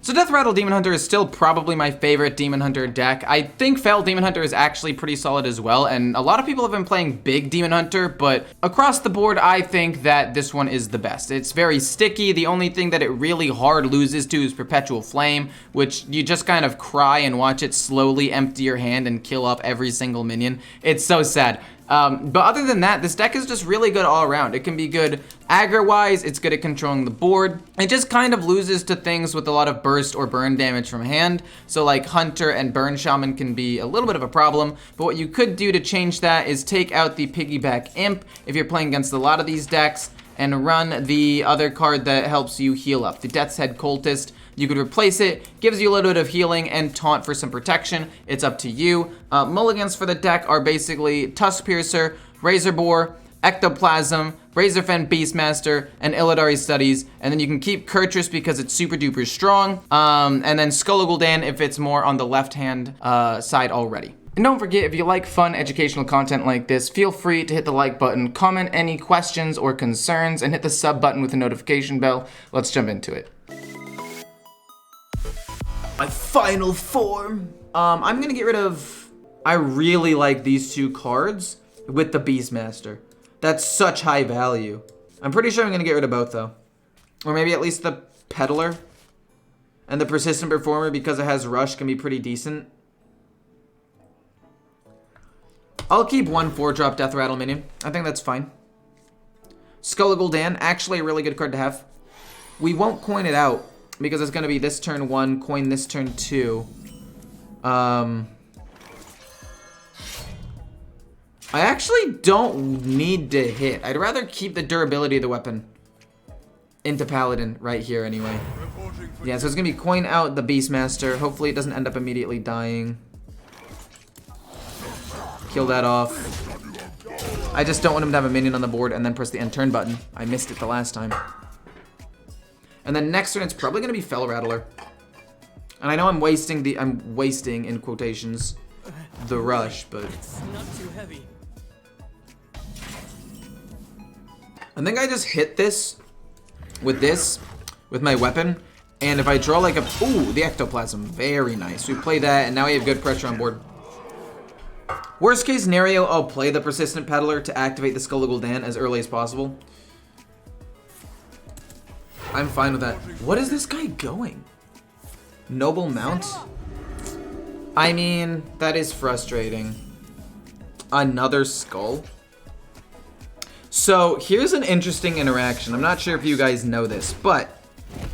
So Death Rattle Demon Hunter is still probably my favorite Demon Hunter deck. I think Fel Demon Hunter is actually pretty solid as well, and a lot of people have been playing Big Demon Hunter, but across the board, I think that this one is the best. It's very sticky. The only thing that it really hard loses to is Perpetual Flame, which you just kind of cry and watch it slowly empty your hand and kill up every single minion. It's so sad. But other than that, this deck is just really good all around. It can be good aggro-wise, it's good at controlling the board. It just kind of loses to things with a lot of burst or burn damage from hand. So like Hunter and Burn Shaman can be a little bit of a problem, but what you could do to change that is take out the Piggyback Imp if you're playing against a lot of these decks, and run the other card that helps you heal up, the Death's Head Cultist. You could replace it, gives you a little bit of healing and taunt for some protection. It's up to you. Mulligans for the deck are basically Tusk Piercer, Razor Boar, Ectoplasm, Razorfen Beastmaster, and Illidari Studies. And then you can keep Kurtrus because it's super duper strong. And then Skull Gul'dan if it's more on the left hand side already. And don't forget, if you like fun educational content like this, feel free to hit the like button, comment any questions or concerns, and hit the sub button with the notification bell. Let's jump into it. My final form. I'm gonna get rid of, I really like these two cards with the Beastmaster. That's such high value. I'm pretty sure I'm gonna get rid of both though. Or maybe at least the Peddler. And the Persistent Performer, because it has Rush, can be pretty decent. I'll keep one 4-drop Death Rattle minion. I think that's fine. Skull Gul'dan, actually a really good card to have. We won't coin it out because it's going to be this turn 1, coin this turn 2. I actually don't need to hit. I'd rather keep the durability of the weapon into Paladin right here anyway. Yeah, so it's going to be coin out the Beastmaster. Hopefully it doesn't end up immediately dying. Kill that off. I just don't want him to have a minion on the board and then press the end turn button. I missed it the last time. And then next turn it's probably gonna be Fel Rattler. And I know I'm wasting in quotations the rush, but It's not too heavy. I think I just hit this with my weapon, and if I draw like a the Ectoplasm, very nice. We play that and now we have good pressure on board. Worst case scenario, I'll play the Persistent Peddler to activate the Skull Gul'dan as early as possible. I'm fine with that. What is this guy going? Noble Mount? I mean, that is frustrating. Another skull? So, here's an interesting interaction. I'm not sure if you guys know this, but,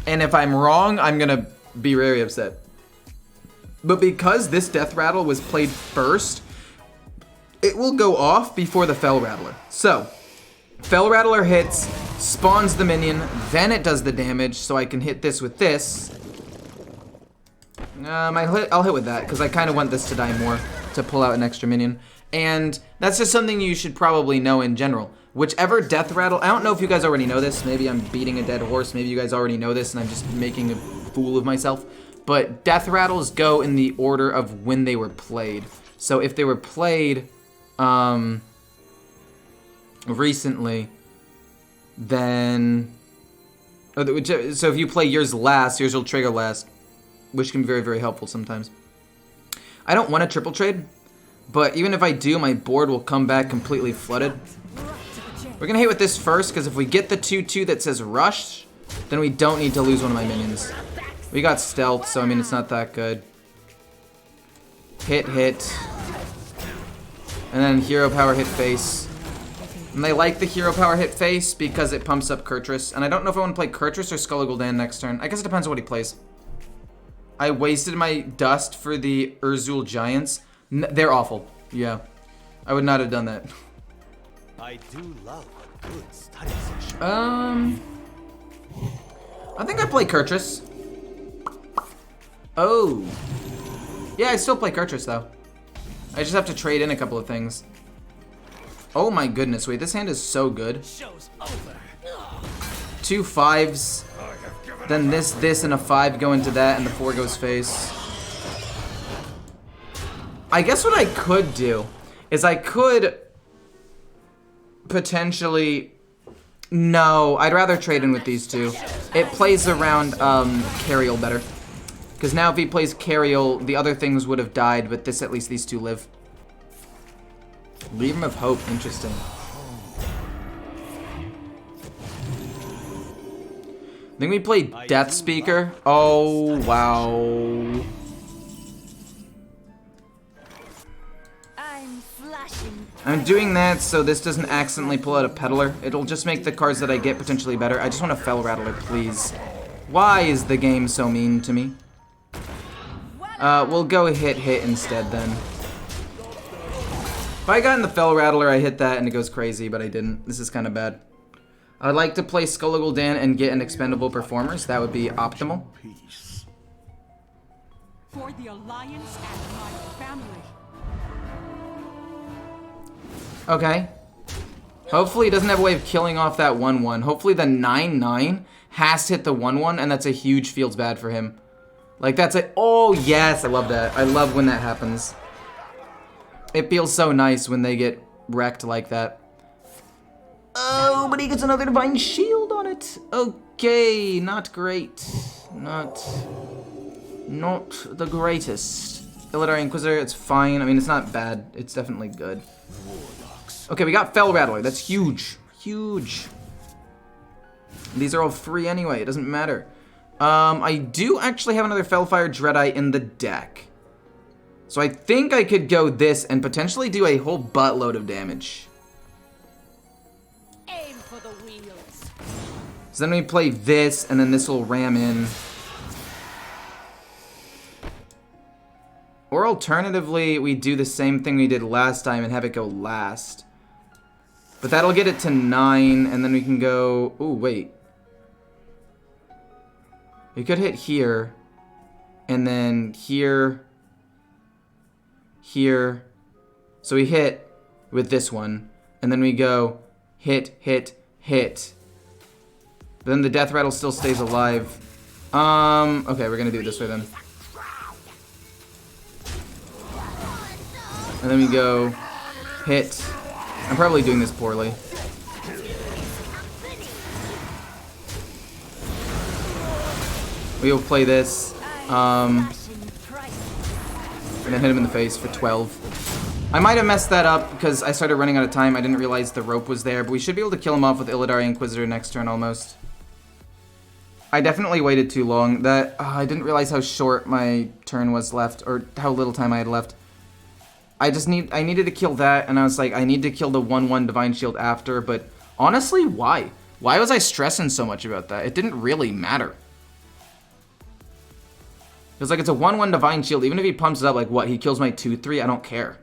and if I'm wrong, I'm gonna be very upset. But because this Death Rattle was played first, it will go off before the Fel Rattler. So, Fel Rattler hits, spawns the minion, then it does the damage, so I can hit this with this. I'll hit with that, because I kind of want this to die more, to pull out an extra minion. And that's just something you should probably know in general. Whichever Death Rattle, I don't know if you guys already know this, maybe I'm beating a dead horse, maybe you guys already know this and I'm just making a fool of myself. But Death Rattles go in the order of when they were played. So if they were played recently, then so if you play yours last, yours will trigger last, which can be very, very helpful sometimes. I don't want a triple trade, but even if I do, my board will come back completely flooded. We're gonna hit with this first, because if we get the 2/2 that says rush, then we don't need to lose one of my minions. We got stealth, so I mean it's not that good. Hit, hit. And then hero power hit face. And they like the hero power hit face because it pumps up Kurtrus. And I don't know if I want to play Kurtrus or Skull Gul'dan next turn. I guess it depends on what he plays. I wasted my dust for the Urzul Giants. They're awful. Yeah. I would not have done that. I do love a good study session. I think I play Kurtrus. Oh. Yeah, I still play Kurtrus though. I just have to trade in a couple of things. Oh my goodness, wait, this hand is so good. Show's over. 2 5s. Then this, and a 5 go into that, and the 4 goes face. I guess what I could do is I could potentially... No, I'd rather trade in with these two. It plays around Cariel better. Because now if he plays Cariel, the other things would have died, but this, at least these two live. Leave him of Hope, interesting. I think we play Death Speaker. Oh, wow. I'm doing that so this doesn't accidentally pull out a Peddler. It'll just make the cards that I get potentially better. I just want a Fell Rattler, please. Why is the game so mean to me? We'll go hit instead then. If I got in the Fell Rattler, I hit that and it goes crazy, but I didn't. This is kind of bad. I'd like to play Skull Gul'dan and get an Expendable Performers. That would be optimal. For the Alliance and my family. Okay. Hopefully he doesn't have a way of killing off that 1/1. Hopefully the 9/9 has to hit the 1/1, and that's a huge feels bad for him. Like, that's a... Oh, yes, I love that. I love when that happens. It feels so nice when they get wrecked like that. Oh, but he gets another Divine Shield on it. Okay, not great. Not the greatest. Illidari Inquisitor, it's fine. I mean, it's not bad. It's definitely good. Okay, we got Fell Rattler. That's huge. Huge. These are all free anyway. It doesn't matter. I do actually have another Fellfire Dreadeye in the deck. So I think I could go this and potentially do a whole buttload of damage. Aim for the wheels. So then we play this, and then this will ram in. Or alternatively, we do the same thing we did last time and have it go last. But that'll get it to 9, and then we can go... Ooh, wait. We could hit here, and then here, here. So we hit with this one, and then we go hit, hit, hit. But then the Death Rattle still stays alive. Okay, we're gonna do it this way then. And then we go hit. I'm probably doing this poorly. We will play this, and then hit him in the face for 12. I might have messed that up because I started running out of time. I didn't realize the rope was there, but we should be able to kill him off with Illidari Inquisitor next turn almost. I definitely waited too long. I didn't realize how short my turn was left, or how little time I had left. I needed to kill that, and I was like, I need to kill the 1/1 Divine Shield after, but honestly, why? Why was I stressing so much about that? It didn't really matter. It's like, it's a 1/1 Divine Shield. Even if he pumps it up, like, what? He kills my 2/3? I don't care.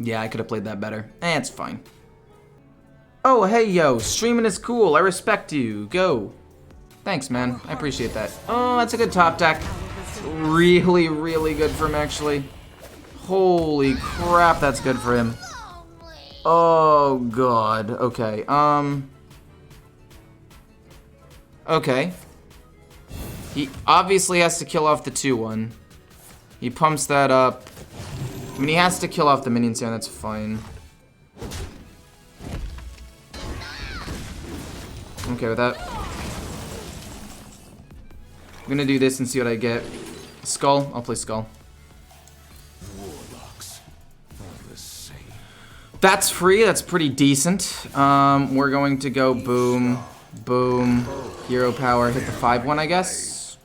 Yeah, I could have played that better. It's fine. Oh, hey, yo. Streaming is cool. I respect you. Go. Thanks, man. I appreciate that. Oh, that's a good top deck. Really, really good for him, actually. Holy crap, that's good for him. Oh, God. Okay, Okay. He obviously has to kill off the 2/1. He pumps that up. I mean, he has to kill off the minions here, and that's fine. I'm okay with that. I'm gonna do this and see what I get. Skull? I'll play Skull. That's free. That's pretty decent. We're going to go boom, boom, hero power, hit the 5/1, I guess.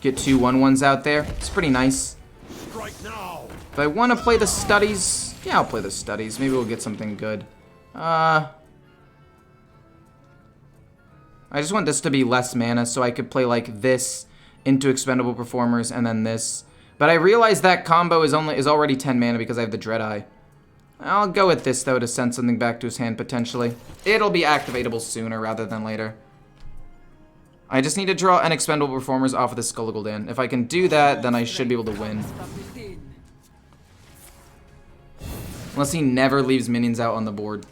Get 2 1/1s out there. It's pretty nice. If I want to play the studies, yeah, I'll play the studies. Maybe we'll get something good. I just want this to be less mana so I could play like this into Expendable Performers and then this. But I realize that combo is already 10 mana because I have the Dreadeye. I'll go with this, though, to send something back to his hand, potentially. It'll be activatable sooner rather than later. I just need to draw an Expendable Performers off of the Skull Gul'dan. If I can do that, then I should be able to win. Unless he never leaves minions out on the board.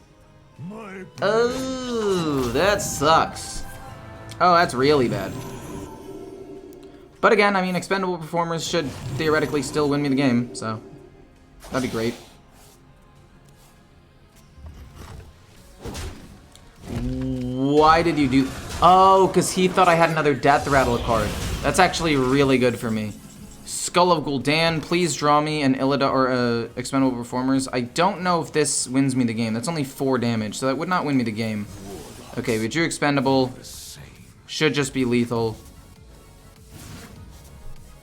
Oh, that sucks. Oh, that's really bad. But again, I mean, Expendable Performers should theoretically still win me the game, so that'd be great. Why did you do... Oh, because he thought I had another Death Rattle card. That's actually really good for me. Skull of Gul'dan, please draw me an Illida or Expendable Performers. I don't know if this wins me the game. That's only 4 damage, so that would not win me the game. Okay, we drew Expendable. Should just be lethal.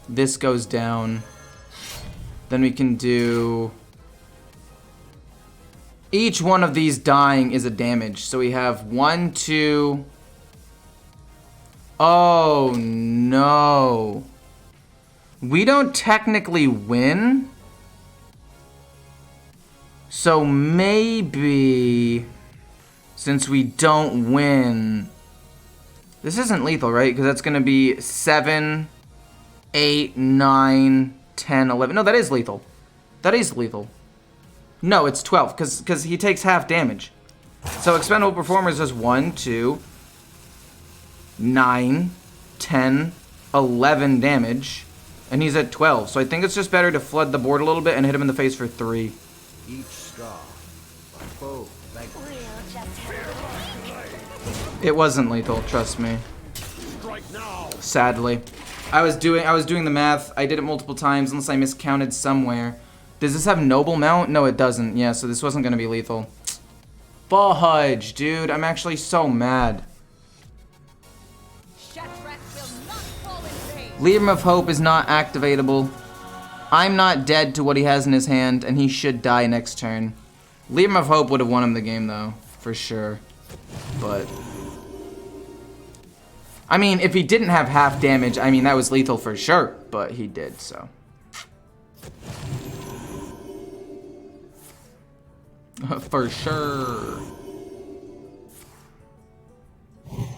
This goes down. Then we can do... Each one of these dying is a damage. So we have 1, 2... Oh, no. We don't technically win. So maybe... Since we don't win... This isn't lethal, right? Because that's going to be 7, 8, 9, 10, 11. No, that is lethal. That is lethal. No, it's 12, because he takes half damage. So Expendable Performers does 1, 2, 9, 10, 11 damage. And he's at 12. So I think it's just better to flood the board a little bit and hit him in the face for 3. Each scar, a foe vanquished. It wasn't lethal, trust me. Strike now. Sadly. I was doing the math. I did it multiple times unless I miscounted somewhere. Does this have Noble Mount? No, it doesn't. Yeah, so this wasn't going to be lethal. Fudge, dude. I'm actually so mad. Liam of Hope is not activatable. I'm not dead to what he has in his hand, and he should die next turn. Liam of Hope would have won him the game, though. For sure. But... I mean, if he didn't have half damage, I mean, that was lethal for sure. But he did, so... For sure.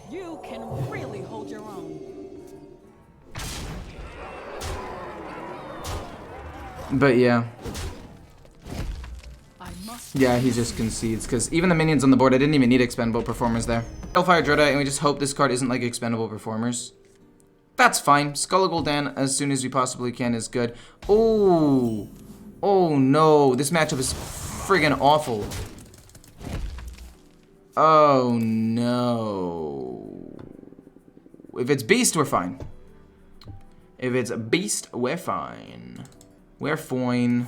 You can really hold your own. But yeah. I must. Yeah, he just concedes, because even the minions on the board, I didn't even need Expendable Performers there. Hellfire Dreadite, and we just hope this card isn't like Expendable Performers. That's fine. Skull of Gul'dan, as soon as we possibly can, is good. Oh! Oh no, this matchup is friggin' awful. Oh no. If it's Beast, we're fine. If it's Beast, we're fine. We're fine.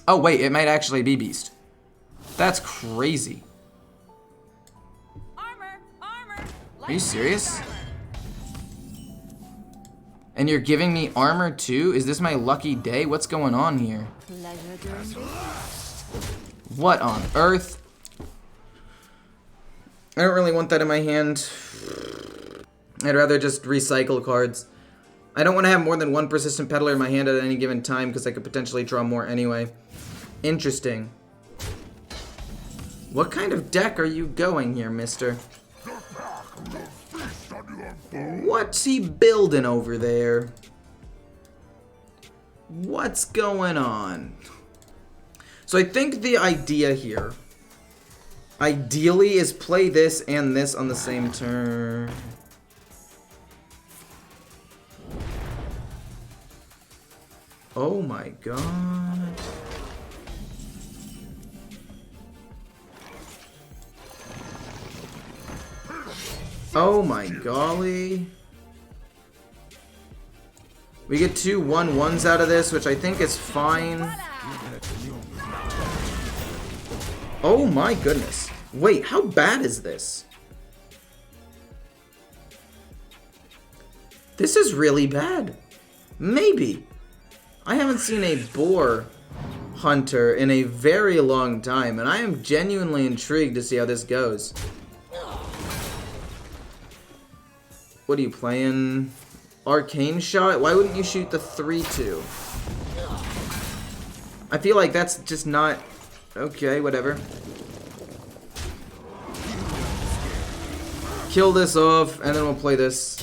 Oh wait, it might actually be Beast. That's crazy. Armor, armor. Are you serious? And you're giving me armor too? Is this my lucky day? What's going on here? What on earth? I don't really want that in my hand. I'd rather just recycle cards. I don't want to have more than 1 Persistent Peddler in my hand at any given time because I could potentially draw more anyway. Interesting. What kind of deck are you going here, mister? What's he building over there? What's going on? So I think the idea here, ideally, is play this and this on the same turn. Oh my god. Oh my golly. We get 2 1/1s out of this, which I think is fine. Oh my goodness. Wait, how bad is this? This is really bad. Maybe. I haven't seen a boar hunter in a very long time, and I am genuinely intrigued to see how this goes. What are you playing? Arcane Shot? Why wouldn't you shoot the 3/2? I feel like that's just not... Okay, whatever. Kill this off, and then we'll play this.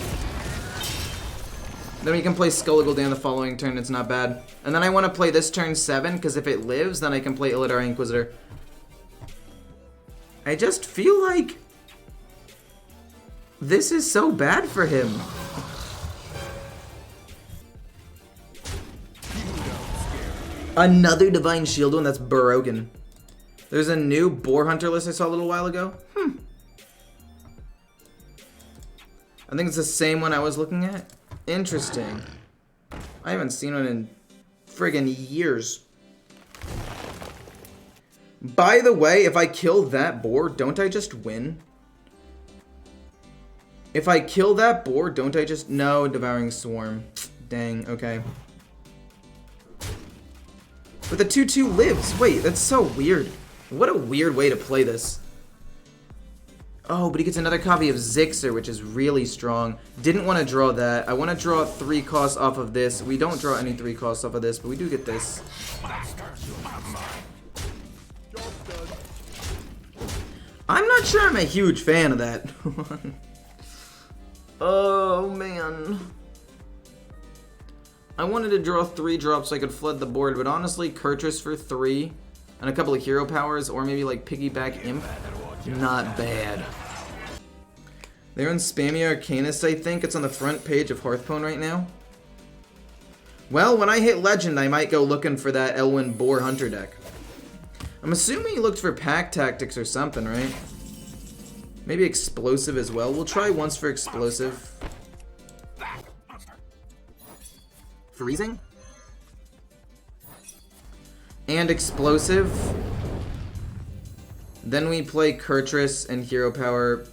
Then we can play Skull of Gul'dan the following turn, it's not bad. And then I want to play this turn 7, because if it lives, then I can play Illidari Inquisitor. I just feel like... this is so bad for him. Another Divine Shield one? That's broken. There's a new Boar Hunter list I saw a little while ago. I think it's the same one I was looking at. Interesting. I haven't seen one in friggin' years. By the way, if I kill that boar, don't I just win? If I kill that boar, don't I just... No, Devouring Swarm. Dang, okay. But the 2/2 lives. Wait, that's so weird. What a weird way to play this. Oh, but he gets another copy of Zixer, which is really strong. Didn't want to draw that. I want to draw 3 costs off of this. We don't draw any 3 costs off of this, but we do get this. I'm not sure I'm a huge fan of that. Oh, man. I wanted to draw 3 drops so I could flood the board, but honestly, Kurtrus for 3 and a couple of hero powers, or maybe like piggyback Imp, not bad. They're in Spammy Arcanist, I think. It's on the front page of Hearthstone right now. Well, when I hit Legend, I might go looking for that Elwyn Boar Hunter deck. I'm assuming he looked for Pack Tactics or something, right? Maybe Explosive as well. We'll try once for Explosive. Freezing? And Explosive. Then we play Kurtrus and Hero Power.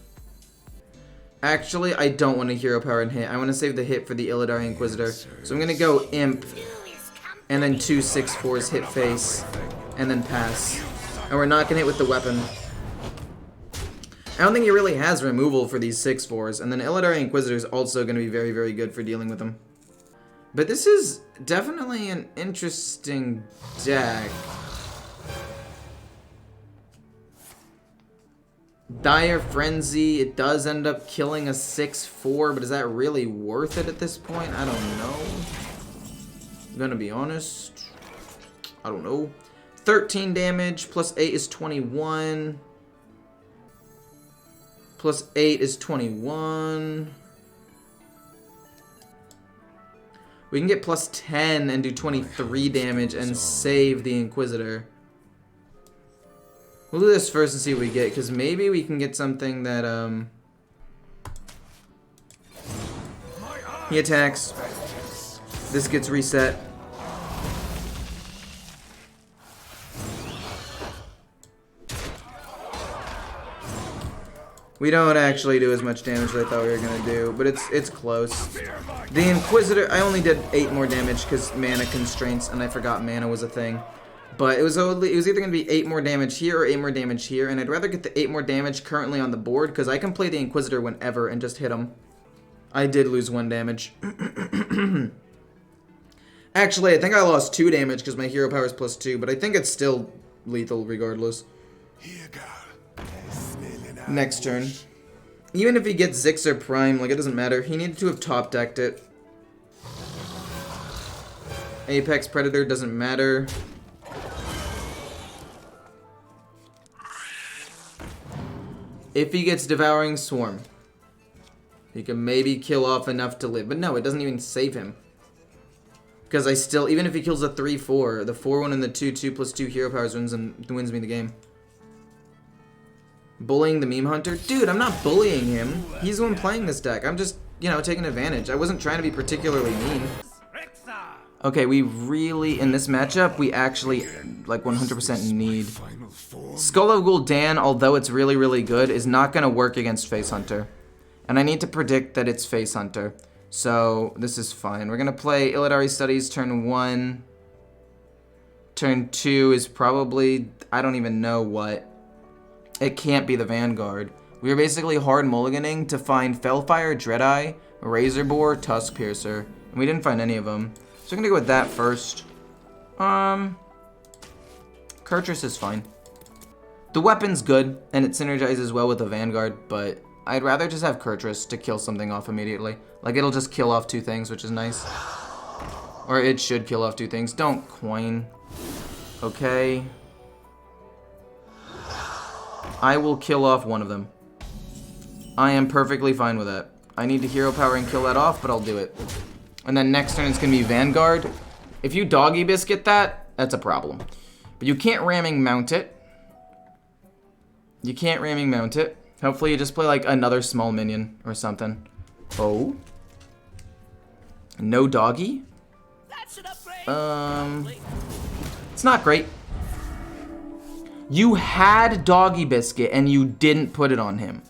Actually, I don't want a Hero Power and hit. I want to save the hit for the Illidari Inquisitor. So I'm going to go Imp. And then 2 6/4s hit face. And then pass. And we're not going to hit with the weapon. I don't think he really has removal for these 6/4s. And then Illidari Inquisitor is also going to be very, very good for dealing with them. But this is definitely an interesting deck. Dire Frenzy, it does end up killing a 6/4, but is that really worth it at this point? I don't know. I'm gonna be honest. I don't know. 13 damage, plus 8 is 21. Plus 8 is 21. We can get plus 10 and do 23 damage and save the Inquisitor. We'll do this first and see what we get, because maybe we can get something that, he attacks. This gets reset. We don't actually do as much damage as I thought we were gonna do, but it's close. The Inquisitor, I only did 8 more damage because mana constraints, and I forgot mana was a thing. But it was either gonna be 8 more damage here or 8 more damage here, and I'd rather get the 8 more damage currently on the board because I can play the Inquisitor whenever and just hit him. I did lose 1 damage. Actually, I think I lost 2 damage because my hero power is plus 2, but I think it's still lethal regardless. Next turn. Even if he gets Zixer Prime, like, it doesn't matter. He needed to have top decked it. Apex Predator doesn't matter. If he gets Devouring Swarm, he can maybe kill off enough to live. But no, it doesn't even save him. Because I still, even if he kills a 3/4, the 4/1 and the 2/2 plus 2 hero powers wins me the game. Bullying the Meme Hunter? Dude, I'm not bullying him. He's the one playing this deck. I'm just, you know, taking advantage. I wasn't trying to be particularly mean. Okay, we really, in this matchup, we actually, like, 100% need. Skull of Gul'dan, although it's really, really good, is not going to work against Face Hunter. And I need to predict that it's Face Hunter. So, this is fine. We're going to play Illidari Studies turn 1. Turn 2 is probably, I don't even know what. It can't be the Vanguard. We were basically hard mulliganing to find Fellfire, Dreadeye, Razorboar, Tusk Piercer. And we didn't find any of them. So I'm gonna go with that first. Kurtrus is fine. The weapon's good, and it synergizes well with the Vanguard, but I'd rather just have Kurtrus to kill something off immediately. Like, it'll just kill off 2 things, which is nice. Or it should kill off 2 things. Don't coin. Okay. I will kill off 1 of them. I am perfectly fine with that. I need to hero power and kill that off, but I'll do it. And then next turn it's going to be Vanguard. If you Doggy Biscuit that, that's a problem. But you can't Ramming Mount it. You can't ramming mount it. Hopefully you just play like another small minion or something. Oh. No doggy? That's an upgrade. It's not great. You had Doggy Biscuit and you didn't put it on him.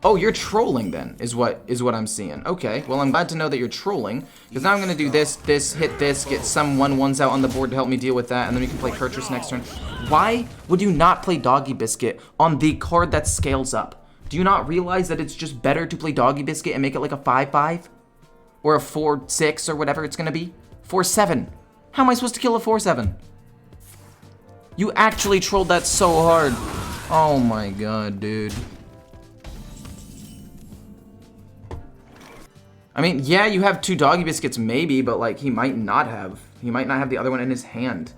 Oh, you're trolling then, is what I'm seeing. Okay, well I'm glad to know that you're trolling, because now I'm gonna do this, hit this, get some 1/1s out on the board to help me deal with that, and then we can play Kurtrus next turn. Why would you not play Doggy Biscuit on the card that scales up? Do you not realize that it's just better to play Doggy Biscuit and make it like a 5/5? Or a 4/6 or whatever it's gonna be? 4/7. How am I supposed to kill a 4/7? You actually trolled that so hard. Oh my god, dude. I mean, yeah, you have 2 Doggy Biscuits maybe, but like he might not have. He might not have the other one in his hand.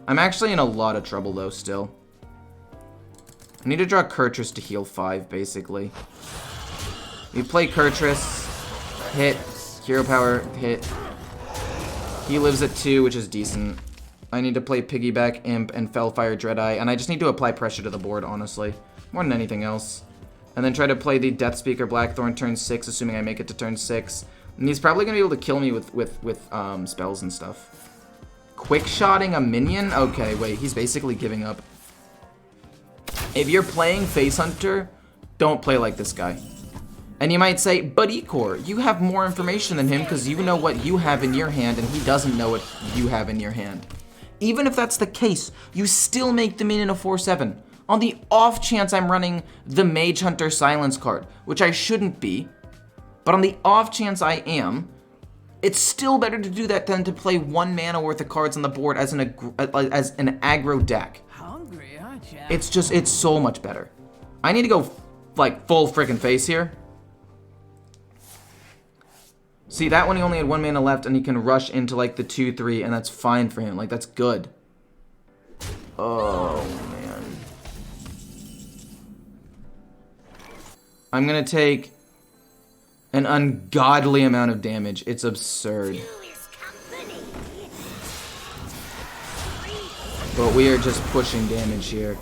I'm actually in a lot of trouble though still. I need to draw Kurtrus to heal 5 basically. You play Kurtrus, hit, hero power, hit. He lives at 2, which is decent. I need to play Piggyback, Imp, and Fellfire Dreadeye, and I just need to apply pressure to the board, honestly. More than anything else. And then try to play the Death Speaker Blackthorn turn 6, assuming I make it to turn 6. And he's probably going to be able to kill me with spells and stuff. Quick-shotting a minion? Okay, wait, he's basically giving up. If you're playing Face Hunter, don't play like this guy. And you might say, but Ecor, you have more information than him because you know what you have in your hand and he doesn't know what you have in your hand. Even if that's the case, you still make the minion a 4/7. On the off chance I'm running the Mage Hunter Silence card, which I shouldn't be, but on the off chance I am, it's still better to do that than to play 1 mana worth of cards on the board as an aggro deck. Hungry, aren't you? It's so much better. I need to go like full freaking face here. See, that one he only had 1 mana left and he can rush into like the 2/3 and that's fine for him. Like that's good. Oh man. I'm gonna take an ungodly amount of damage. It's absurd. But we are just pushing damage here.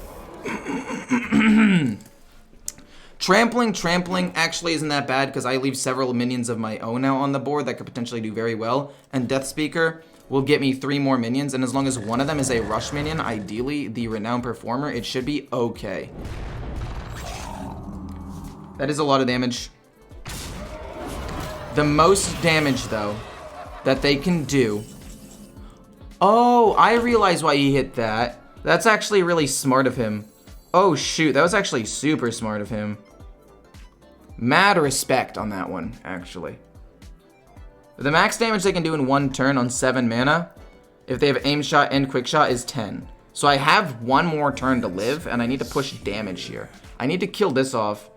Trampling actually isn't that bad because I leave several minions of my own now on the board that could potentially do very well. And Death Speaker will get me 3 more minions. And as long as one of them is a rush minion, ideally the Renowned Performer, it should be okay. That is a lot of damage. The most damage, though, that they can do... Oh, I realize why he hit that. That's actually really smart of him. Oh, shoot. That was actually super smart of him. Mad respect on that one, actually. The max damage they can do in 1 turn on 7 mana, if they have aim shot and quick shot, is 10. So I have 1 more turn to live, and I need to push damage here. I need to kill this off.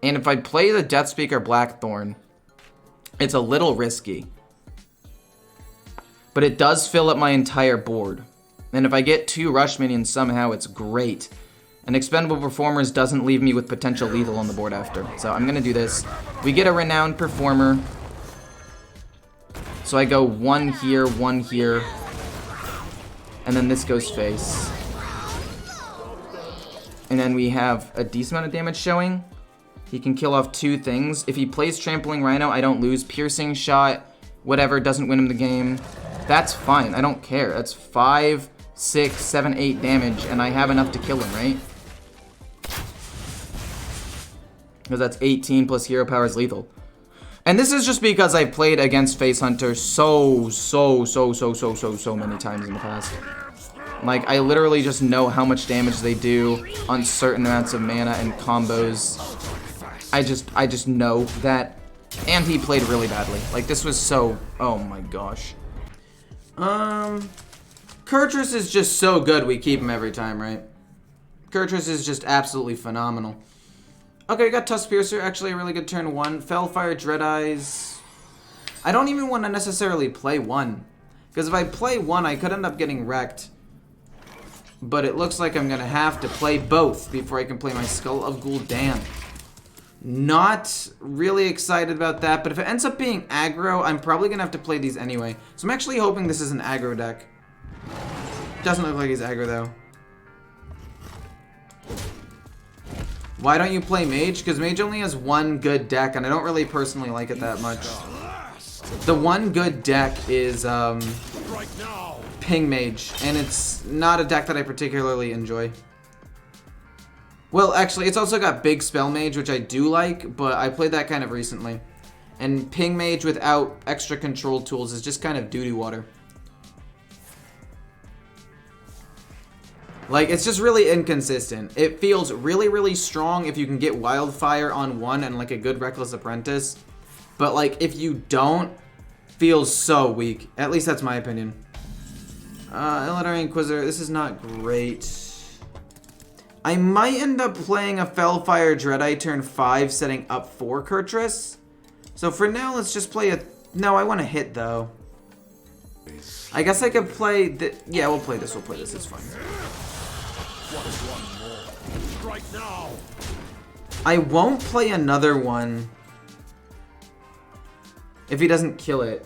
And if I play the Death Speaker Blackthorn, it's a little risky. But it does fill up my entire board. And if I get 2 rush minions somehow, it's great. And Expendable Performers doesn't leave me with potential lethal on the board after. So I'm gonna do this. We get a Renowned Performer. So I go 1 here, 1 here. And then this goes face. And then we have a decent amount of damage showing. He can kill off 2 things. If he plays Trampling Rhino, I don't lose. Piercing Shot, whatever, doesn't win him the game. That's fine. I don't care. That's 5, 6, 7, 8 damage, and I have enough to kill him, right? Because that's 18 plus hero power is lethal. And this is just because I've played against Face Hunter so many times in the past. Like, I literally just know how much damage they do on certain amounts of mana and combos. I just know that. And he played really badly. Like, this was so... Oh my gosh. Kurtrus is just so good we keep him every time, right? Kurtrus is just absolutely phenomenal. Okay, we got Tusk Piercer, actually a really good turn 1. Fellfire Dreadeyes. I don't even want to necessarily play 1. Because if I play 1, I could end up getting wrecked. But it looks like I'm going to have to play both before I can play my Skull of Gul'dan. Not really excited about that, but if it ends up being aggro, I'm probably going to have to play these anyway. So I'm actually hoping this is an aggro deck. Doesn't look like he's aggro, though. Why don't you play Mage? Because Mage only has one good deck, and I don't really personally like it that much. The one good deck is Ping Mage, and it's not a deck that I particularly enjoy. Well, actually, it's also got Big Spell Mage, which I do like, but I played that kind of recently. And Ping Mage without extra control tools is just kind of doo-doo water. Like, it's just really inconsistent. It feels really, really strong if you can get Wildfire on one and, like, a good Reckless Apprentice. But, like, if you don't, feels so weak. At least that's my opinion. Illiterate Inquisitor, this is not great. I might end up playing a Fellfire Dreadeye turn 5, setting up for Kurtrus. So for now, let's just play a... No, I want to hit, though. I guess I could play... Yeah, we'll play this. We'll play this. It's fine. I won't play another one if he doesn't kill it.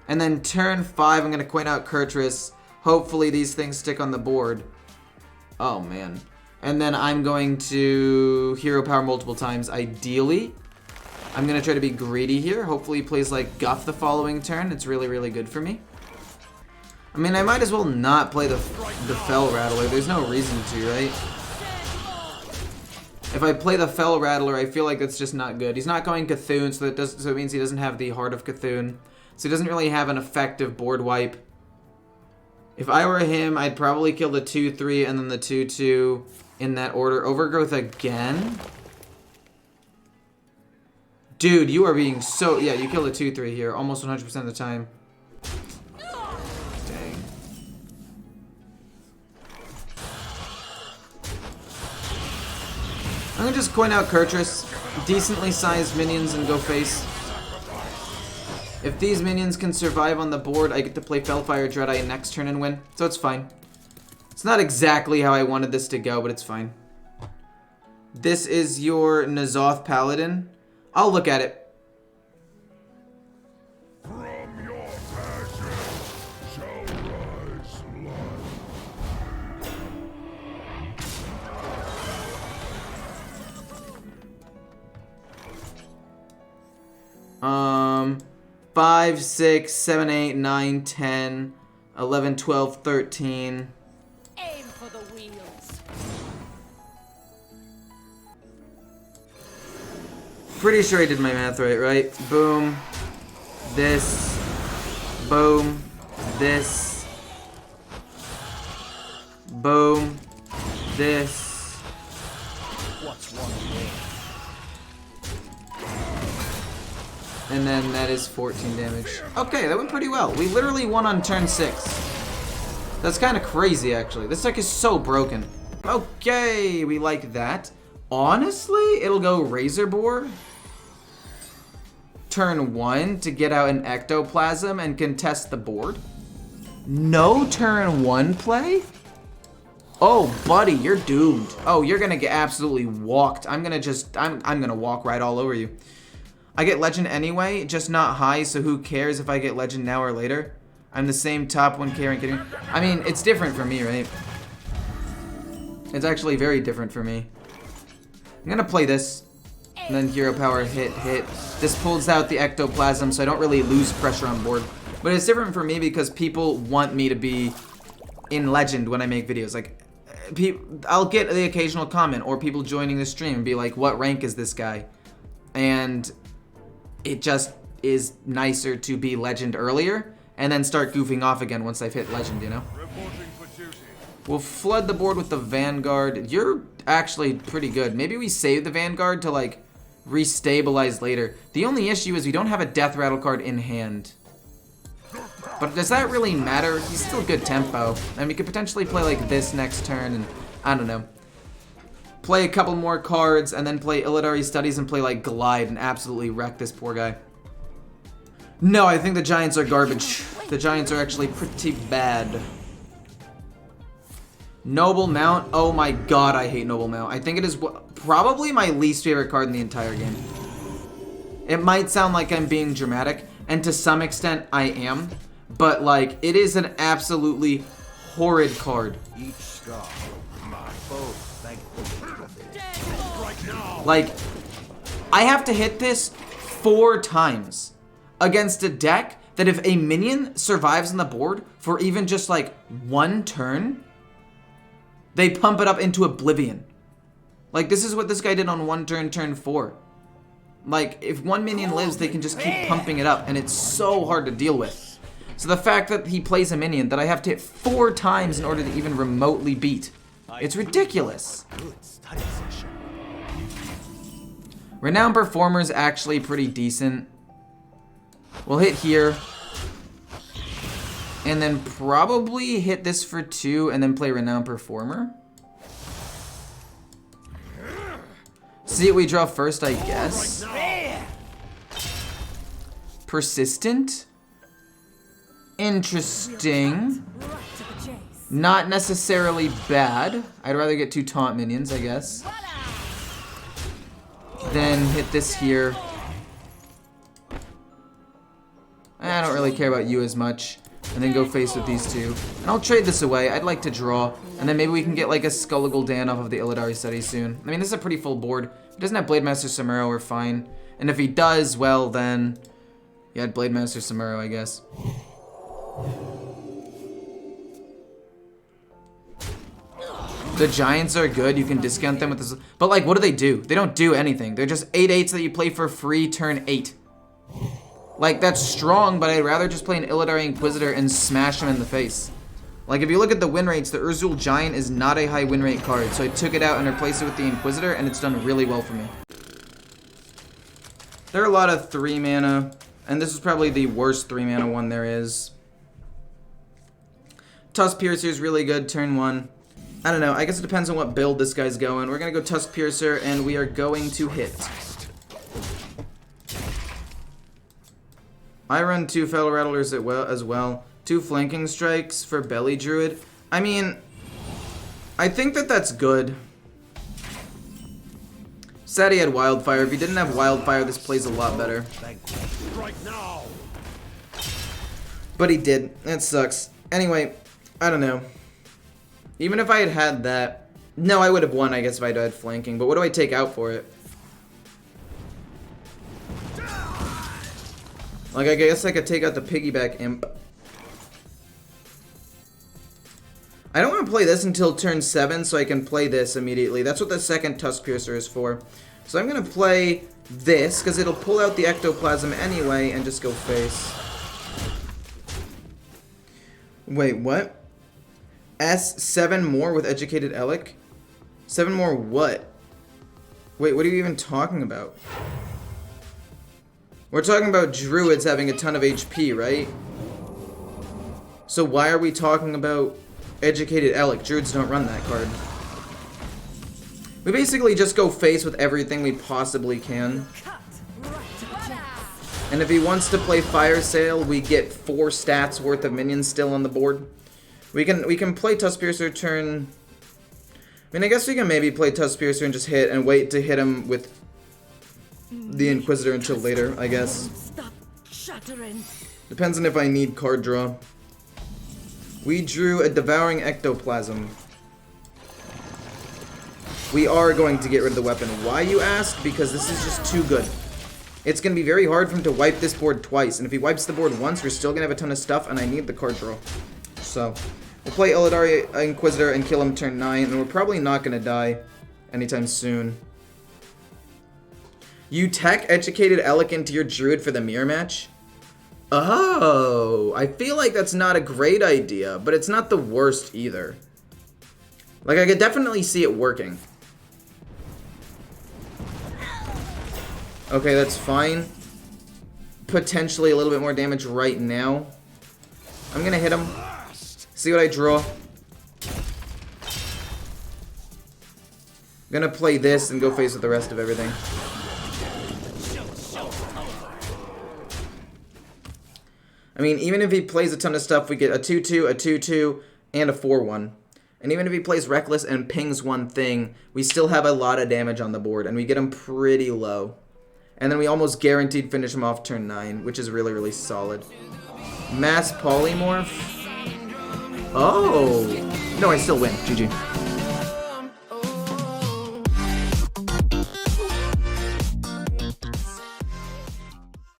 And then turn 5, I'm going to coin out Kurtrus. Hopefully these things stick on the board. Oh, man. And then I'm going to hero power multiple times, ideally. I'm going to try to be greedy here. Hopefully he plays like Guff the following turn. It's really, really good for me. I mean, I might as well not play the Fell Rattler. There's no reason to, right? If I play the Fell Rattler, I feel like that's just not good. He's not going Cthulhu, so it means he doesn't have the Heart of Cthulhu. So he doesn't really have an effective board wipe. If I were him, I'd probably kill the 2-3 and then the 2-2 in that order. Overgrowth again? Dude, you are being so... Yeah, you kill the 2-3 here almost 100% of the time. Dang. I'm gonna just coin out Kurtrus. Decently sized minions and go face. If these minions can survive on the board, I get to play Fellfire Dreadeye next turn and win. So it's fine. It's not exactly how I wanted this to go, but it's fine. This is your N'Zoth Paladin. I'll look at it. From your passion shall rise life. 5, 6, 7, 8, 9, 10, 11, 12, 13. Aim for the wheels. Pretty sure I did my math right? Boom. This. Boom. This. Boom. This. What's one more? And then that is 14 damage. Okay, that went pretty well. We literally won on turn 6. That's kind of crazy, actually. This deck is so broken. Okay, we like that. Honestly, it'll go Razorboar. Turn 1 to get out an Ectoplasm and contest the board. No turn 1 play? Oh, buddy, you're doomed. Oh, you're gonna get absolutely walked. I'm gonna walk right all over you. I get Legend anyway, just not high, so who cares if I get Legend now or later? I'm the same top 1K rank. I mean, it's different for me, right? It's actually very different for me. I'm gonna play this, and then Hero Power, hit. This pulls out the Ectoplasm, so I don't really lose pressure on board. But it's different for me because people want me to be in Legend when I make videos. Like, I'll get the occasional comment, or people joining the stream and be like, what rank is this guy? And it just is nicer to be Legend earlier and then start goofing off again once I've hit Legend, you know? We'll flood the board with the Vanguard. You're actually pretty good. Maybe we save the Vanguard to, like, restabilize later. The only issue is we don't have a Death Rattle card in hand. But does that really matter? He's still good tempo. And we could potentially play, like, this next turn and, I don't know. Play a couple more cards, and then play Illidari Studies and play, like, Glide and absolutely wreck this poor guy. No, I think the Giants are garbage. The Giants are actually pretty bad. Noble Mount. Oh my god, I hate Noble Mount. I think it is probably my least favorite card in the entire game. It might sound like I'm being dramatic, and to some extent I am, but, like, it is an absolutely horrid card. Each scar, my foe thankful. Like, I have to hit this 4 times against a deck that if a minion survives on the board for even just like 1 turn, they pump it up into oblivion. Like, this is what this guy did on 1 turn, turn 4. Like, if 1 minion lives, they can just keep pumping it up, and it's so hard to deal with. So the fact that he plays a minion that I have to hit 4 times in order to even remotely beat, it's ridiculous. Good study session. Renowned Performer is actually pretty decent. We'll hit here. And then probably hit this for 2 and then play Renowned Performer. See what we draw first, I guess. Persistent. Interesting. Not necessarily bad. I'd rather get 2 taunt minions, I guess. Then hit this here. I don't really care about you as much. And then go face with these 2. And I'll trade this away. I'd like to draw. And then maybe we can get like a Skull Gul'dan off of the Illidari study soon. I mean, this is a pretty full board. If he doesn't have Blademaster Samuro, we're fine. And if he does, well then... yeah, Blademaster Samuro, I guess. The Giants are good. You can discount them with this. But like, what do? They don't do anything. They're just 8/8s that you play for free turn 8. Like, that's strong, but I'd rather just play an Illidari Inquisitor and smash him in the face. Like, if you look at the win rates, the Urzul Giant is not a high win rate card, so I took it out and replaced it with the Inquisitor, and it's done really well for me. There are a lot of 3 mana, and this is probably the worst 3 mana one there is. Tusk Piercer is really good, turn 1. I don't know, I guess it depends on what build this guy's going. We're gonna go Tusk Piercer, and we are going to hit. I run 2 Fellow Rattlers as well. 2 Flanking Strikes for Belly Druid. I mean, I think that that's good. Sad he had Wildfire. If he didn't have Wildfire, this plays a lot better. Right now. But he did. That sucks. Anyway, I don't know. Even if I had had that... no, I would have won, I guess, if I had Flanking. But what do I take out for it? Like, I guess I could take out the Piggyback Imp. I don't want to play this until turn 7, so I can play this immediately. That's what the second Tusk Piercer is for. So I'm going to play this, because it'll pull out the Ectoplasm anyway, and just go face. Wait, what? S7 more with Educated Elec? 7 more what? Wait, what are you even talking about? We're talking about Druids having a ton of HP, right? So why are we talking about Educated Elec? Druids don't run that card. We basically just go face with everything we possibly can. And if he wants to play Fire Sale, we get 4 stats worth of minions still on the board. We can play Tusk Piercer turn... I mean, I guess we can maybe play Tusk Piercer and just hit and wait to hit him with the Inquisitor until later, I guess. Stop shattering. Depends on if I need card draw. We drew a Devouring Ectoplasm. We are going to get rid of the weapon. Why, you ask? Because this is just too good. It's going to be very hard for him to wipe this board twice. And if he wipes the board once, we're still going to have a ton of stuff, and I need the card draw. So, we'll play Illidari Inquisitor and kill him turn 9, and we're probably not going to die anytime soon. You tech Educated Elec into your Druid for the mirror match? Oh, I feel like that's not a great idea, but it's not the worst either. Like, I could definitely see it working. Okay, that's fine. Potentially a little bit more damage right now. I'm gonna hit him. See what I draw. Gonna play this and go face with the rest of everything. I mean, even if he plays a ton of stuff, we get a 2-2, a 2-2, and a 4-1. And even if he plays Reckless and pings one thing, we still have a lot of damage on the board, and we get him pretty low. And then we almost guaranteed finish him off turn 9, which is really, really solid. Mass Polymorph? Oh! No, I still win. GG.